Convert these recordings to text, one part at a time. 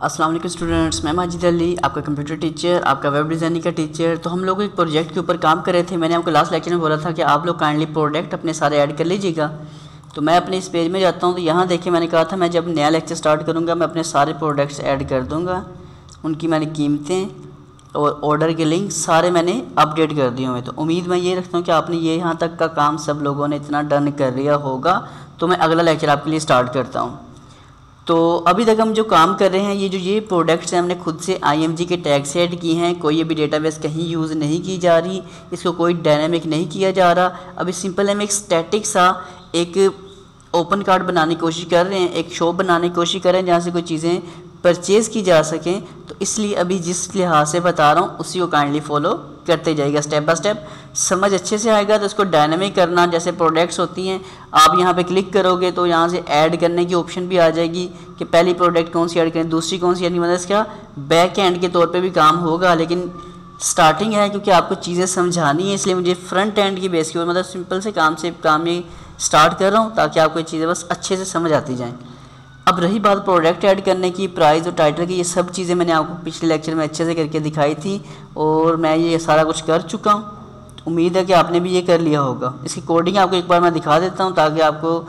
अस्सलाम वालेकुम स्टूडेंट्स, मैं माजिद अली, आपका कंप्यूटर टीचर, आपका वेब डिज़ाइनिंग का टीचर। तो हम लोग एक प्रोजेक्ट के ऊपर काम कर रहे थे। मैंने आपको लास्ट लेक्चर में बोला था कि आप लोग काइंडली प्रोडक्ट अपने सारे ऐड कर लीजिएगा। तो मैं अपने इस पेज में जाता हूँ, तो यहाँ देखिए मैंने कहा था मैं जब नया लेक्चर स्टार्ट करूँगा मैं अपने सारे प्रोडक्ट्स ऐड कर दूँगा। उनकी मैंने कीमतें और ऑर्डर के लिंक सारे मैंने अपडेट कर दिए हुए। तो उम्मीद मैं ये रखता हूँ कि आपने ये यहाँ तक का काम सब लोगों ने इतना डन कर लिया होगा। तो मैं अगला लेक्चर आपके लिए स्टार्ट करता हूँ। तो अभी तक हम जो काम कर रहे हैं, ये प्रोडक्ट्स हैं हमने खुद से IMG के टैग से ऐड किए हैं। कोई अभी डेटाबेस कहीं यूज़ नहीं की जा रही, इसको कोई डायनामिक नहीं किया जा रहा। अभी सिंपल हम एक स्टैटिक सा एक ओपन कार्ड बनाने की कोशिश कर रहे हैं, एक शॉप बनाने की कोशिश कर रहे हैं जहाँ से कोई चीज़ें परचेज़ की जा सकें। तो इसलिए अभी जिस लिहाज से बता रहा हूँ उसी को काइंडली फॉलो करते जाइएगा, स्टेप बाय स्टेप समझ अच्छे से आएगा। तो इसको डायनामिक करना, जैसे प्रोडक्ट्स होती हैं, आप यहाँ पे क्लिक करोगे तो यहाँ से ऐड करने की ऑप्शन भी आ जाएगी कि पहली प्रोडक्ट कौन सी ऐड करें, दूसरी कौन सी, यानी मतलब इसका बैक एंड के तौर पे भी काम होगा। लेकिन स्टार्टिंग है क्योंकि आपको चीज़ें समझानी है, इसलिए मुझे फ्रंट एंड की बेस की और मतलब सिंपल से काम में स्टार्ट कर रहा हूँ ताकि आपको ये चीज़ें बस अच्छे से समझ आती जाएँ। अब रही बात प्रोडक्ट ऐड करने की, प्राइस और टाइटल की, ये सब चीज़ें मैंने आपको पिछले लेक्चर में अच्छे से करके दिखाई थी और मैं ये सारा कुछ कर चुका हूँ। उम्मीद है कि आपने भी ये कर लिया होगा। इसकी कोडिंग आपको एक बार मैं दिखा देता हूँ ताकि आपको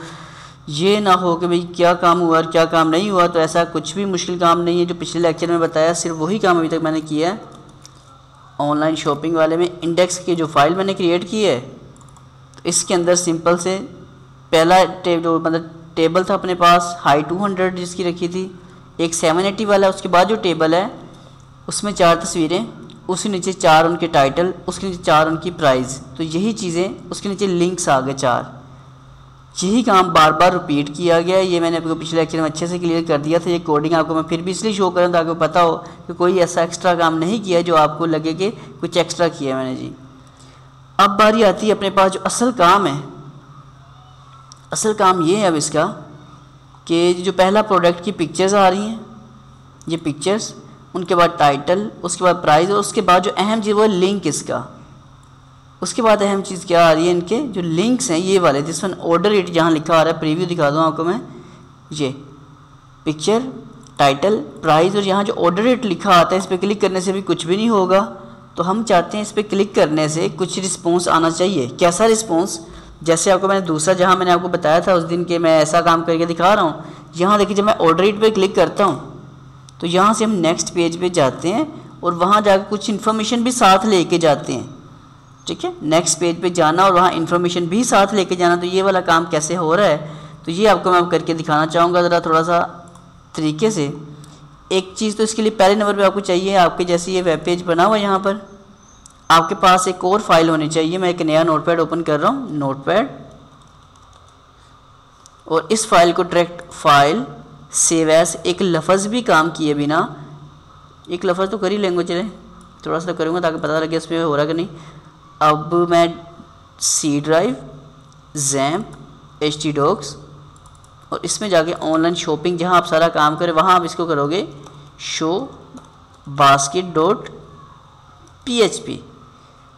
ये ना हो कि भाई क्या काम हुआ और क्या काम नहीं हुआ। तो ऐसा कुछ भी मुश्किल काम नहीं है, जो पिछले लेक्चर में बताया सिर्फ वही काम अभी तक मैंने किया है। ऑनलाइन शॉपिंग वाले में इंडेक्स की जो फाइल मैंने क्रिएट की है, तो इसके अंदर सिंपल से पहला टेबल था अपने पास हाई 200 जिसकी रखी थी, एक 780 वाला। उसके बाद जो टेबल है उसमें 4 तस्वीरें, उसके नीचे 4 उनके टाइटल, उसके नीचे 4 उनकी प्राइस। तो यही चीज़ें, उसके नीचे लिंक्स आ गए 4। यही काम बार बार रिपीट किया गया। ये मैंने आपको पिछले लेक्चर में अच्छे से क्लियर कर दिया था। ये कोडिंग आपको मैं फिर भी इसलिए शो कर रहा हूँ ताकि पता हो कि कोई ऐसा एक्स्ट्रा काम नहीं किया जो आपको लगे कि कुछ एक्स्ट्रा किया मैंने जी। अब बारी आती है अपने पास जो असल काम है। असल काम ये है अब इसका कि जो पहला प्रोडक्ट की पिक्चर्स आ रही हैं, ये पिक्चर्स, उनके बाद टाइटल, उसके बाद प्राइस और उसके बाद जो अहम चीज़ वो है लिंक इसका। उसके बाद अहम चीज़ क्या आ रही है, इनके जो लिंक्स हैं ये वाले, जिस पर ऑर्डर रेट जहाँ लिखा आ रहा है, प्रीव्यू दिखा दूँ आपको मैं। ये पिक्चर, टाइटल, प्राइस और यहाँ जो ऑर्डर रेट लिखा आता है, इस पर क्लिक करने से भी कुछ भी नहीं होगा। तो हम चाहते हैं इस पर क्लिक करने से कुछ रिस्पॉन्स आना चाहिए। कैसा रिस्पॉन्स? जैसे आपको मैंने दूसरा जहाँ मैंने आपको बताया था उस दिन के, मैं ऐसा काम करके दिखा रहा हूँ। यहाँ देखिए जब मैं ऑर्डर रेट पे क्लिक करता हूँ तो यहाँ से हम नेक्स्ट पेज पे जाते हैं और वहाँ जाकर कुछ इन्फॉर्मेशन भी साथ लेके जाते हैं। ठीक है, नेक्स्ट पेज पे जाना और वहाँ इन्फॉर्मेशन भी साथ लेके जाना। तो ये वाला काम कैसे हो रहा है, तो ये आपको मैं करके दिखाना चाहूँगा ज़रा थोड़ा सा तरीके से। एक चीज़ तो इसके लिए पहले नंबर पर आपको चाहिए, आपके जैसे ये वेब पेज बना हुआ यहाँ पर आपके पास एक और फाइल होनी चाहिए। मैं एक नया नोटपैड ओपन कर रहा हूँ, नोटपैड, और इस फाइल को डायरेक्ट फाइल सेव एज, एक लफ्ज़ भी काम किए बिना, एक लफ्ज़ तो कर ही लेंगे, चले थोड़ा सा तो करूँगा ताकि पता लगे इसमें हो रहा कि नहीं। अब मैं सी ड्राइव, जैम्प, htdocs और इसमें जाके ऑनलाइन शॉपिंग जहाँ आप सारा काम करें वहाँ आप इसको करोगे शो basket.php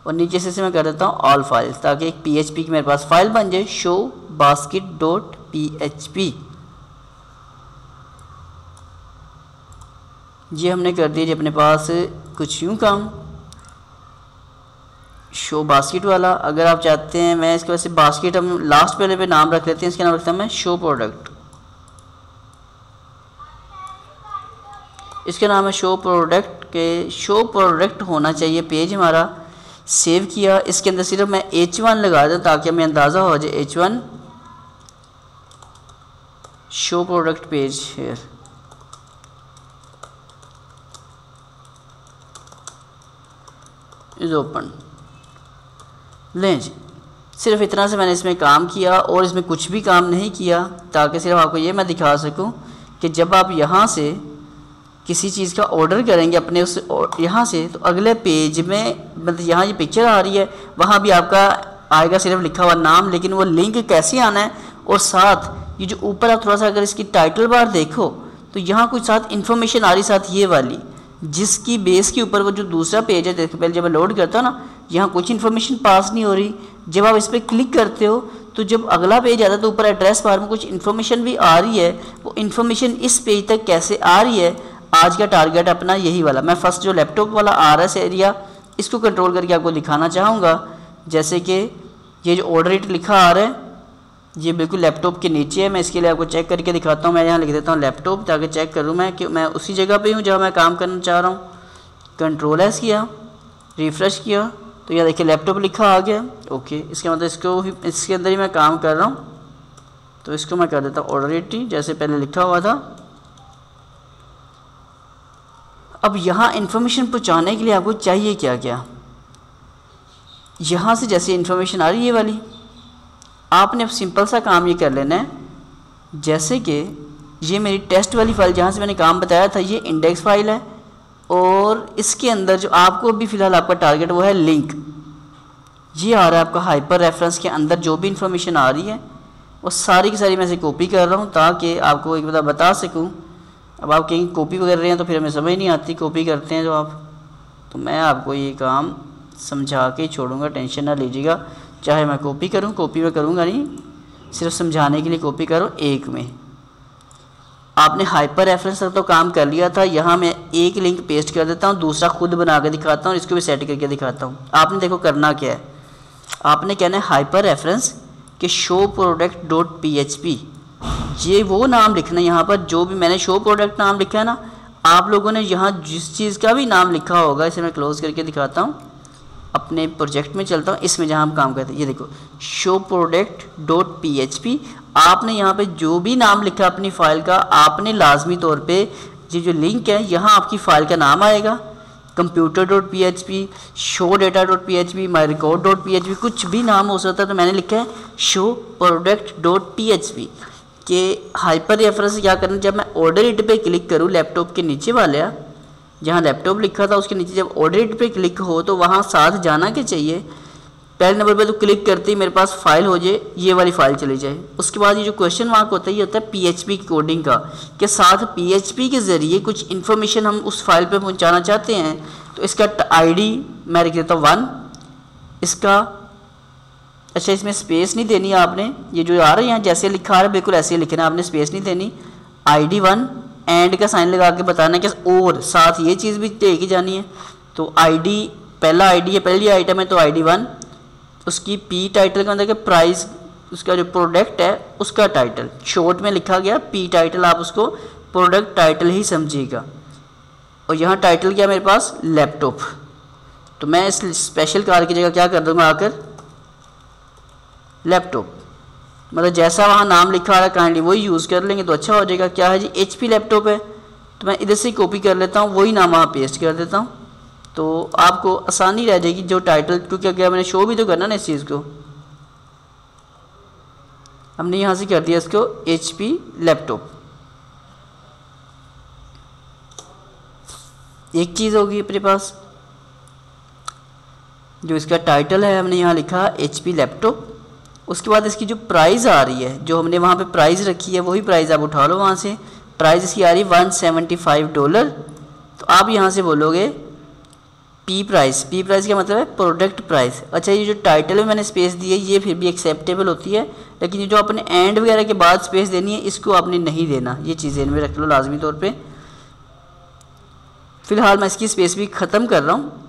और नीचे से मैं कर देता हूँ ऑल फाइल्स ताकि एक PHP की मेरे पास फाइल बन जाए, शो basket.php। ये हमने कर दिया जी अपने पास कुछ यूँ काम शो बास्केट वाला। अगर आप चाहते हैं, मैं इसके वैसे बास्केट हम लास्ट पहले पे नाम रख लेते हैं, इसका नाम रखता हूँ मैं शो प्रोडक्ट। इसका नाम है शो प्रोडक्ट के, शो प्रोडक्ट होना चाहिए पेज हमारा। सेव किया, इसके अंदर सिर्फ मैं H1 लगा दूँ ताकि हमें अंदाज़ा हो जाए। H1 show product page here, is open. लें जी, सिर्फ इतना से मैंने इसमें काम किया और इसमें कुछ भी काम नहीं किया ताकि सिर्फ आपको ये मैं दिखा सकूं कि जब आप यहाँ से किसी चीज़ का ऑर्डर करेंगे अपने उस यहाँ से, तो अगले पेज में मतलब यहाँ ये पिक्चर आ रही है, वहाँ भी आपका आएगा सिर्फ लिखा हुआ नाम, लेकिन वो लिंक कैसे आना है। और साथ ये जो ऊपर आप थोड़ा सा अगर इसकी टाइटल बार देखो तो यहाँ कुछ साथ इन्फॉर्मेशन आ रही, साथ ये वाली, जिसकी बेस के ऊपर वो जो दूसरा पेज है, देखो पहले जब मैं लोड करता हूँ ना, यहाँ कुछ इन्फॉर्मेशन पास नहीं हो रही। जब आप इस पर क्लिक करते हो तो जब अगला पेज आता है तो ऊपर एड्रेस बार में कुछ इन्फॉर्मेशन भी आ रही है। वो इन्फॉर्मेशन इस पेज तक कैसे आ रही है आज का टारगेट अपना यही वाला, मैं फर्स्ट जो लैपटॉप वाला RS एरिया इसको कंट्रोल करके आपको दिखाना चाहूँगा। जैसे कि ये जो ऑर्डर रेट लिखा आ रहा है ये बिल्कुल लैपटॉप के नीचे है। मैं इसके लिए आपको चेक करके दिखाता हूँ। मैं यहाँ लिख देता हूँ लैपटॉप ताकि चेक करूँ मैं कि मैं उसी जगह पे हूँ जहाँ मैं काम करना चाह रहा हूँ। कंट्रोल एस किया, रिफ़्रेश किया तो यहाँ देखिए लैपटॉप लिखा आ गया। ओके, इसके मतलब इसके अंदर ही मैं काम कर रहा हूँ। तो इसको मैं कर देता हूँ ऑर्डर रेट जैसे पहले लिखा हुआ था। अब यहाँ इन्फॉर्मेशन पहुँचाने के लिए आपको चाहिए क्या क्या, यहाँ से जैसे इन्फॉर्मेशन आ रही है ये वाली, आपने अब सिंपल सा काम ये कर लेना है। जैसे कि ये मेरी टेस्ट वाली फ़ाइल जहाँ से मैंने काम बताया था ये इंडेक्स फाइल है, और इसके अंदर जो आपको भी फ़िलहाल आपका टारगेट वो है लिंक। ये आ रहा है आपका हाइपर रेफरेंस के अंदर जो भी इन्फॉर्मेशन आ रही है वो सारी की सारी मैं से कॉपी कर रहा हूँ ताकि आपको एक बता सकूँ। अब आप कहीं कॉपी कर रहे हैं तो फिर हमें समझ नहीं आती, कॉपी करते हैं जो आप, तो मैं आपको ये काम समझा के छोड़ूंगा, टेंशन ना लीजिएगा। चाहे मैं कॉपी करूं, कॉपी में करूंगा नहीं, सिर्फ समझाने के लिए कॉपी करो। एक में आपने हाइपर रेफरेंस तक तो काम कर लिया था, यहाँ मैं एक लिंक पेस्ट कर देता हूँ, दूसरा खुद बना के दिखाता हूँ, इसको भी सेट करके दिखाता हूँ। आपने देखो करना क्या है, आपने कहना है हाइपर रेफरेंस के शो प्रोडक्ट डॉट PHP, ये वो नाम लिखना है यहाँ पर जो भी मैंने शो प्रोडक्ट नाम लिखा है ना, आप लोगों ने यहाँ जिस चीज़ का भी नाम लिखा होगा, इसे मैं क्लोज करके दिखाता हूँ, अपने प्रोजेक्ट में चलता हूँ, इसमें जहाँ हम काम करते हैं ये देखो शो प्रोडक्ट डॉट PHP। आपने यहाँ पे जो भी नाम लिखा अपनी फ़ाइल का, आपने लाजमी तौर पे ये जो लिंक है यहाँ आपकी फ़ाइल का नाम आएगा, computer dot PHP, show data dot PHP, my record dot PHP, कुछ भी नाम हो सकता है। तो मैंने लिखा है शो प्रोडक्ट डॉट PHP के हाइपर रेफरेंस क्या करना, जब मैं ऑर्डर इट पे क्लिक करूँ लैपटॉप के नीचे वाले जहाँ लैपटॉप लिखा था उसके नीचे जब ऑर्डर इट पे क्लिक हो तो वहाँ साथ जाना क्या चाहिए, पहले नंबर पे तो क्लिक करते ही मेरे पास फाइल हो जाए, ये वाली फाइल चली जाए। उसके बाद ये जो क्वेश्चन मार्क होता है ये होता है PHP की कोडिंग का, के साथ PHP के ज़रिए कुछ इन्फॉर्मेशन हम उस फाइल पे पहुंचाना चाहते हैं। तो इसका ID मैं लिख देता हूँ 1, इसका अच्छा इसमें स्पेस नहीं देनी आपने, ये जो आ रहा है यहाँ जैसे लिखा आ रहा है बिल्कुल ऐसे ही लिखना है, आपने स्पेस नहीं देनी। ID 1 एंड का साइन लगा के बताना कि और साथ ये चीज़ भी लेके जानी है। तो ID पहला ID है, पहली आइटम है तो ID 1, उसकी P टाइटल का मतलब कि प्राइस, उसका जो प्रोडक्ट है उसका टाइटल शॉर्ट में लिखा गया P टाइटल, आप उसको प्रोडक्ट टाइटल ही समझिएगा। और यहाँ टाइटल क्या मेरे पास लैपटॉप, तो मैं इस स्पेशल कार की जगह क्या कर दूँगा आकर लैपटॉप, मतलब जैसा वहाँ नाम लिखा आ रहा है काइंडली वही यूज़ कर लेंगे तो अच्छा हो जाएगा। क्या है जी HP लैपटॉप है, तो मैं इधर से कॉपी कर लेता हूँ, वही नाम वहाँ पेस्ट कर देता हूँ, तो आपको आसानी रह जाएगी जो टाइटल, क्योंकि क्या मैंने शो भी तो करना ना इस चीज़ को। हमने यहाँ से कर दिया इसको HP लैपटॉप, एक चीज़ होगी अपने पास। जो इसका टाइटल है हमने यहाँ लिखा HP लैपटॉप, उसके बाद इसकी जो प्राइस आ रही है, जो हमने वहाँ पे प्राइस रखी है वही प्राइस आप उठा लो वहाँ से। प्राइस इसकी आ रही है $175, तो आप यहाँ से बोलोगे P प्राइस का मतलब है प्रोडक्ट प्राइस। अच्छा ये जो टाइटल में मैंने स्पेस दी है ये फिर भी एक्सेप्टेबल होती है, लेकिन ये जो आपने एंड वगैरह के बाद स्पेस देनी है इसको आपने नहीं देना, ये चीज़ें इनमें रख लो लाजमी तौर पर। फ़िलहाल मैं इसकी स्पेस भी ख़त्म कर रहा हूँ,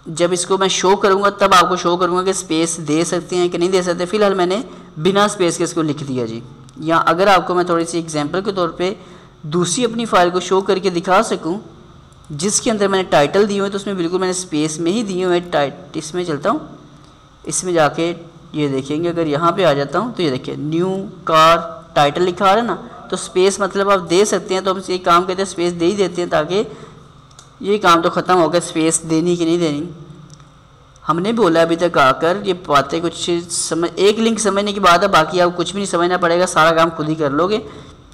जब इसको मैं शो करूँगा तब आपको शो करूँगा कि स्पेस दे सकते हैं कि नहीं दे सकते। फ़िलहाल मैंने बिना स्पेस के इसको लिख दिया जी। या अगर आपको मैं थोड़ी सी एग्जांपल के तौर पे दूसरी अपनी फ़ाइल को शो करके दिखा सकूँ जिसके अंदर मैंने टाइटल दिए हुए तो उसमें बिल्कुल मैंने स्पेस में ही दिए हुए इसमें चलता हूँ, इसमें जाके ये देखेंगे अगर यहाँ पर आ जाता हूँ तो ये देखिए न्यू कार टाइटल लिखा आ रहा है ना, तो स्पेस मतलब आप दे सकते हैं। तो हम एक काम करते हैं स्पेस दे ही देते हैं ताकि ये काम तो ख़त्म हो गया, स्पेस देनी कि नहीं देनी। हमने बोला अभी तक आकर ये बातें कुछ समझ, एक लिंक समझने की बात है, बाकी आपको कुछ भी नहीं समझना पड़ेगा, सारा काम खुद ही कर लोगे।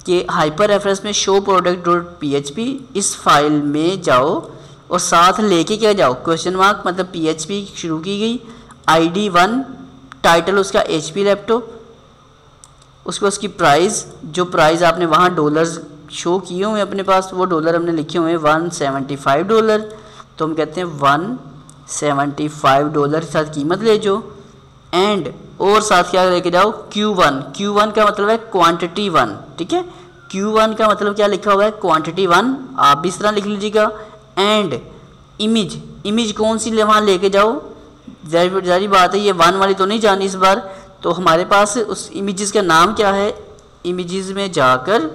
कि हाइपर रेफरेंस में शो प्रोडक्ट डॉट PHP इस फाइल में जाओ और साथ लेके क्या जाओ क्वेश्चन मार्क, मतलब PHP शुरू की गई, ID 1 टाइटल उसका HP लैपटॉप, उसके बाद उसकी प्राइस, जो प्राइस आपने वहाँ डॉलर्स शो किए हुए अपने पास वो डॉलर हमने लिखे हुए हैं $175, तो हम कहते हैं $175 साथ कीमत ले जो, एंड और साथ क्या लेके जाओ Q1 का मतलब है क्वांटिटी 1, ठीक है, Q1 का मतलब क्या लिखा हुआ है, क्वांटिटी 1, आप भी इस तरह लिख लीजिएगा। एंड इमेज कौन सी वहाँ लेके जाओ, जारी बात है ये 1 वाली तो नहीं जानी इस बार, तो हमारे पास उस इमेजेस का नाम क्या है, इमेजेस में जाकर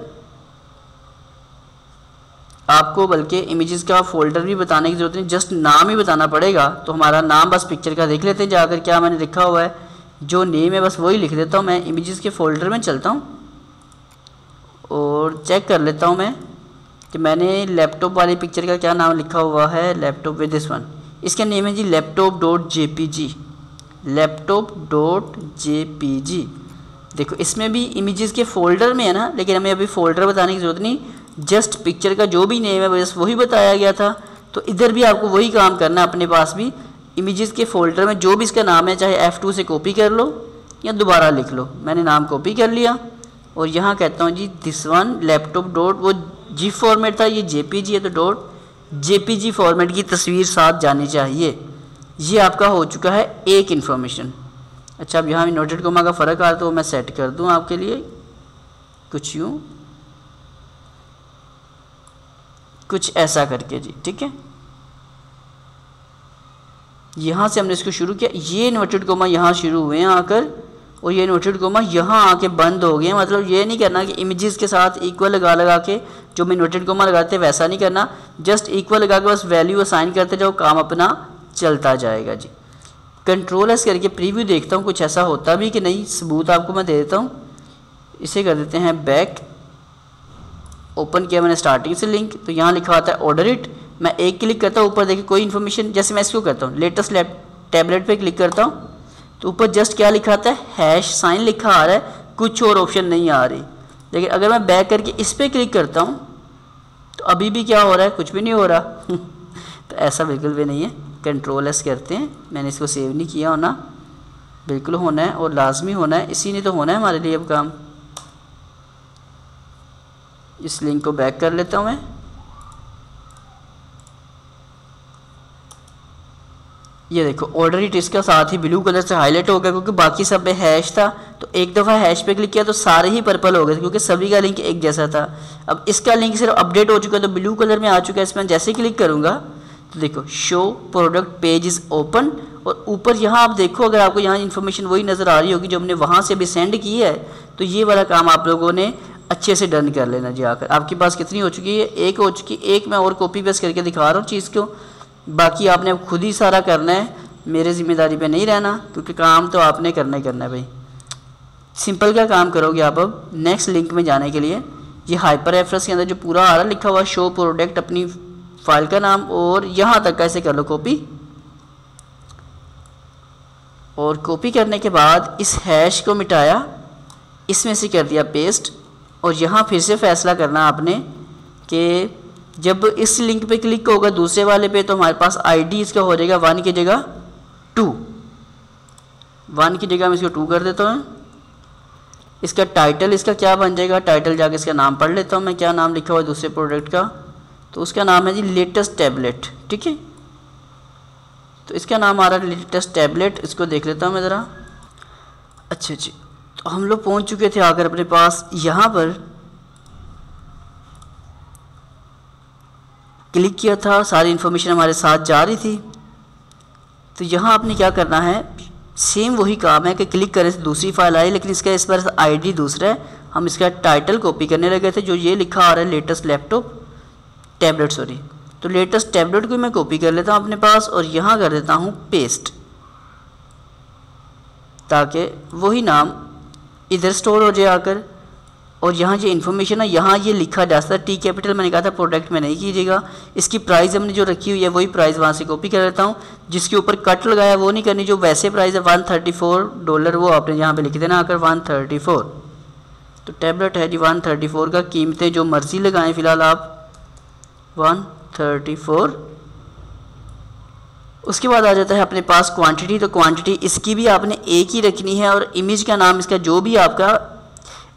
आपको बल्कि इमेजेस का फोल्डर भी बताने की ज़रूरत नहीं, जस्ट नाम ही बताना पड़ेगा। तो हमारा नाम बस पिक्चर का देख लेते हैं जाकर क्या मैंने लिखा हुआ है, जो नेम है बस वही लिख देता हूँ। मैं इमेजेस के फोल्डर में चलता हूँ और चेक कर लेता हूँ मैं कि मैंने लैपटॉप वाली पिक्चर का क्या नाम लिखा हुआ है, लैपटॉप विद दिस वन। इसका नेम है जी laptop.jpg, laptop.jpg। देखो इसमें भी इमेजेस के फोल्डर में है ना, लेकिन हमें अभी फोल्डर बताने की ज़रूरत नहीं, जस्ट पिक्चर का जो भी नेम है बस वही बताया गया था। तो इधर भी आपको वही काम करना है, अपने पास भी इमेजेस के फोल्डर में जो भी इसका नाम है, चाहे F2 से कॉपी कर लो या दोबारा लिख लो। मैंने नाम कॉपी कर लिया और यहाँ कहता हूँ जी दिस वन लैपटॉप डॉट, वो जी फॉर्मेट था, ये JPG है तो डॉट JPG फॉर्मेट की तस्वीर साथ जानी चाहिए। ये आपका हो चुका है एक इन्फॉर्मेशन। अच्छा, अब यहाँ नोटेड कोमा का फ़र्क आ रहा तो मैं सेट कर दूँ आपके लिए कुछ यूँ, कुछ ऐसा करके जी, ठीक है। यहाँ से हमने इसको शुरू किया, ये इन्वर्टेड कोमा यहाँ शुरू हुए हैं आकर और ये इन्वर्टेड कोमा यहाँ आके बंद हो गए हैं। मतलब ये नहीं करना कि इमेजेस के साथ इक्वल लगा के जो हम इन्वर्टेड कोमा लगाते हैं वैसा नहीं करना, जस्ट इक्वल लगा के बस वैल्यू असाइन करते जाओ, काम अपना चलता जाएगा जी। कंट्रोल एस करके प्रीव्यू देखता हूँ कुछ ऐसा होता भी कि नहीं, सबूत आपको मैं दे देता हूँ। इसे कर देते हैं बैक, ओपन किया मैंने स्टार्टिंग से लिंक, तो यहाँ लिखा आता है ऑर्डर इट। मैं एक क्लिक करता हूँ ऊपर, देखिए कोई इन्फॉर्मेशन, जैसे मैं इसको करता हूँ लेटेस्ट टैबलेट पे क्लिक करता हूँ तो ऊपर जस्ट क्या लिखा आता है, हैश साइन लिखा आ रहा है, कुछ और ऑप्शन नहीं आ रही। लेकिन अगर मैं बैक करके इस पर क्लिक करता हूँ तो अभी भी क्या हो रहा है, कुछ भी नहीं हो रहा। तो ऐसा बिल्कुल भी नहीं है। कंट्रोल एस करते हैं, मैंने इसको सेव नहीं किया, होना बिल्कुल होना है और लाजमी होना है, इसी ने तो होना है हमारे लिए अब काम। इस लिंक को बैक कर लेता हूँ मैं, ये देखो ऑर्डर इट इसका साथ ही ब्लू कलर से हाईलाइट हो गया, क्योंकि बाकी सब में हैश था। तो एक दफ़ा हैश पे क्लिक किया तो सारे ही पर्पल हो गए क्योंकि सभी का लिंक एक जैसा था। अब इसका लिंक सिर्फ अपडेट हो चुका है तो ब्लू कलर में आ चुका है। इसमें जैसे क्लिक करूँगा तो देखो show product page is open, और ऊपर यहाँ आप देखो, अगर आपको यहाँ इन्फॉर्मेशन वही नज़र आ रही होगी जो हमने वहाँ से भी सेंड की है, तो ये वाला काम आप लोगों ने अच्छे से डन कर लेना जी। आकर आपके पास कितनी हो चुकी है, एक हो चुकी, एक मैं और कॉपी पेस्ट करके दिखा रहा हूँ चीज़ को, बाकी आपने अब खुद ही सारा करना है, मेरे ज़िम्मेदारी पे नहीं रहना, क्योंकि काम तो आपने करना ही करना है भाई। सिंपल का काम करोगे आप। अब नेक्स्ट लिंक में जाने के लिए ये हाइपर रेफरेंस के अंदर जो पूरा आ रहा लिखा हुआ शो प्रोडक्ट, अपनी फाइल का नाम और यहाँ तक का ऐसे कर लो कॉपी, और कॉपी करने के बाद इस हैश को मिटाया, इसमें से कर दिया पेस्ट, और यहाँ फिर से फैसला करना आपने कि जब इस लिंक पे क्लिक होगा दूसरे वाले पे तो हमारे पास आईडी इसका हो जाएगा 1 की जगह 2, 1 की जगह मैं इसको 2 कर देता हूँ। इसका टाइटल इसका क्या बन जाएगा, टाइटल जाके इसका नाम पढ़ लेता हूँ मैं, क्या नाम लिखा हुआ है दूसरे प्रोडक्ट का, तो उसका नाम है जी लेटेस्ट टैबलेट, ठीक है। तो इसका नाम आ रहा है लेटेस्ट टैबलेट, इसको देख लेता हूँ मैं ज़रा। अच्छा जी, तो हम लोग पहुँच चुके थे आकर अपने पास, यहाँ पर क्लिक किया था, सारी इन्फॉर्मेशन हमारे साथ जा रही थी। तो यहाँ आपने क्या करना है, सेम वही काम है कि क्लिक करें से दूसरी फाइल आई, लेकिन इसका इस बार आईडी दूसरा है। हम इसका टाइटल कॉपी करने लगे थे जो ये लिखा आ रहा है लेटेस्ट लैपटॉप टैबलेट, सॉरी, तो लेटेस्ट टैबलेट को मैं कॉपी कर लेता हूँ अपने पास और यहाँ कर देता हूँ पेस्ट, ताकि वही नाम इधर स्टोर हो जाए आकर। और यहाँ ये इन्फॉर्मेशन है, यहाँ ये लिखा जा सकता है टी कैपिटल, मैंने कहा था प्रोडक्ट में नहीं कीजिएगा। इसकी प्राइस हमने जो रखी हुई है वही प्राइस वहाँ से कॉपी कर लेता हूँ, जिसके ऊपर कट लगाया वो नहीं करनी, जो वैसे प्राइस है $134 वो आपने यहाँ पे लिख देना आकर 134। तो टैबलेट है जी 134 का, कीमतें जो मर्ज़ी लगाएं फ़िलहाल आप 134। उसके बाद आ जाता है अपने पास क्वांटिटी, तो क्वांटिटी इसकी भी आपने एक ही रखनी है, और इमेज का नाम इसका जो भी आपका,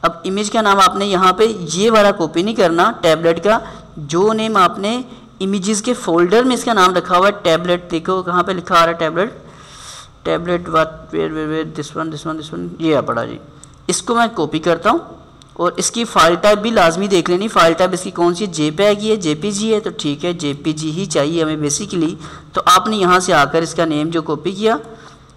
अब इमेज का नाम आपने यहाँ पे ये वाला कॉपी नहीं करना, टैबलेट का जो नेम आपने इमेजेस के फोल्डर में इसका नाम रखा हुआ है टैबलेट, देखो कहाँ पे लिखा आ रहा है टैबलेट, टैबलेट दिस वन, ये आ पड़ा जी। इसको मैं कॉपी करता हूँ और इसकी फ़ाइल टाइप भी लाजमी देख लेनी, फ़ाइल टाइप इसकी कौन सी है, JPEG है, JPG है, तो ठीक है JPG ही चाहिए हमें बेसिकली। तो आपने यहाँ से आकर इसका नेम जो कॉपी किया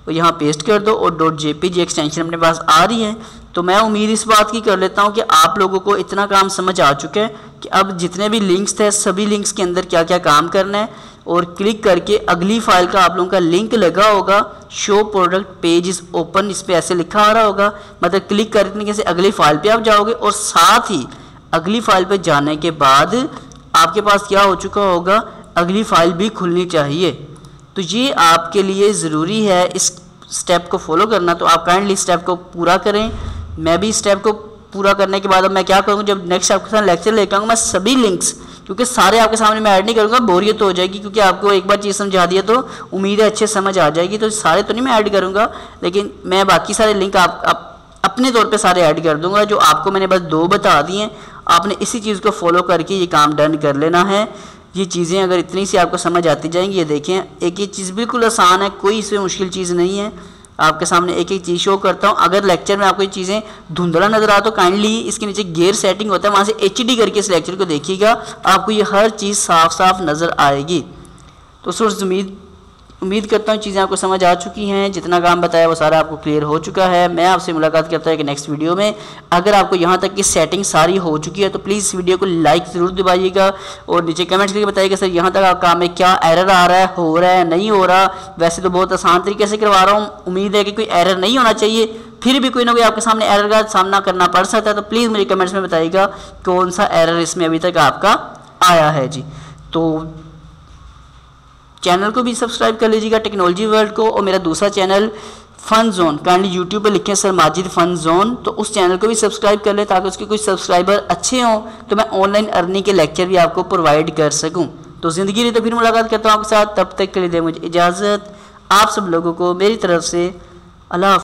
वो यहाँ पेस्ट कर दो और .jpg एक्सटेंशन अपने पास आ रही है। तो मैं उम्मीद इस बात की कर लेता हूँ कि आप लोगों को इतना काम समझ आ चुका है कि अब जितने भी लिंक्स थे सभी लिंक्स के अंदर क्या क्या काम करना है, और क्लिक करके अगली फाइल का आप लोगों का लिंक लगा होगा, show product page is open, इस पर ऐसे लिखा आ रहा होगा, मतलब क्लिक करने से अगली फाइल पे आप जाओगे और साथ ही अगली फाइल पे जाने के बाद आपके पास क्या हो चुका होगा, अगली फाइल भी खुलनी चाहिए। तो ये आपके लिए ज़रूरी है इस स्टेप को फॉलो करना। तो आप काइंडली स्टेप को पूरा करें। मैं भी स्टेप को पूरा करने के बाद अब मैं क्या करूँगा, जब नेक्स्ट आपके साथ लेक्चर लेकर आऊँगा मैं सभी लिंक्स, क्योंकि सारे आपके सामने मैं ऐड नहीं करूँगा, बोरियत तो हो जाएगी, क्योंकि आपको एक बार चीज़ समझा दिया तो उम्मीद है अच्छे समझ आ जाएगी। तो सारे तो नहीं मैं ऐड करूँगा, लेकिन मैं बाकी सारे लिंक आप अपने तौर पे सारे ऐड कर दूँगा। जो आपको मैंने बस 2 बता दिए हैं, आपने इसी चीज़ को फॉलो करके ये काम डन कर लेना है। ये चीज़ें अगर इतनी सी आपको समझ आती जाएंगी, ये देखें एक एक चीज़ बिल्कुल आसान है, कोई इसमें मुश्किल चीज़ नहीं है। आपके सामने एक एक चीज़ शो करता हूँ। अगर लेक्चर में आपको ये चीज़ें धुंधला नज़र आ तो काइंडली इसके नीचे गेयर सेटिंग होता है, वहाँ से HD करके इस लेक्चर को देखिएगा, आपको ये हर चीज़ साफ साफ नज़र आएगी। तो स्टूडेंट्स उम्मीद करता हूँ चीज़ें आपको समझ आ चुकी हैं, जितना काम बताया वो सारा आपको क्लियर हो चुका है। मैं आपसे मुलाकात करता हूँ कि नेक्स्ट वीडियो में। अगर आपको यहाँ तक की सेटिंग सारी हो चुकी है तो प्लीज़ इस वीडियो को लाइक ज़रूर दबाइएगा और नीचे कमेंट्स करके बताइएगा सर यहाँ तक आप काम में क्या एरर आ रहा है, हो रहा है, नहीं हो रहा। वैसे तो बहुत आसान तरीके से करवा रहा हूँ, उम्मीद है कि कोई एरर नहीं होना चाहिए, फिर भी कोई ना कोई आपके सामने एरर का सामना करना पड़ सकता है। तो प्लीज़ मुझे कमेंट्स में बताइएगा कौन सा एरर इसमें अभी तक आपका आया है जी। तो चैनल को भी सब्सक्राइब कर लीजिएगा टेक्नोलॉजी वर्ल्ड को, और मेरा दूसरा channel fun zone, kindly YouTube पर लिखें सर माजिद फन जोन, तो उस चैनल को भी सब्सक्राइब कर लें ताकि उसके कुछ सब्सक्राइबर अच्छे हों तो मैं ऑनलाइन अर्निंग के लेक्चर भी आपको प्रोवाइड कर सकूं। तो ज़िंदगी रही तो फिर मुलाकात करता हूँ आपके साथ, तब तक के लिए दे मुझे इजाज़त। आप सब लोगों को मेरी तरफ से अल्लाह।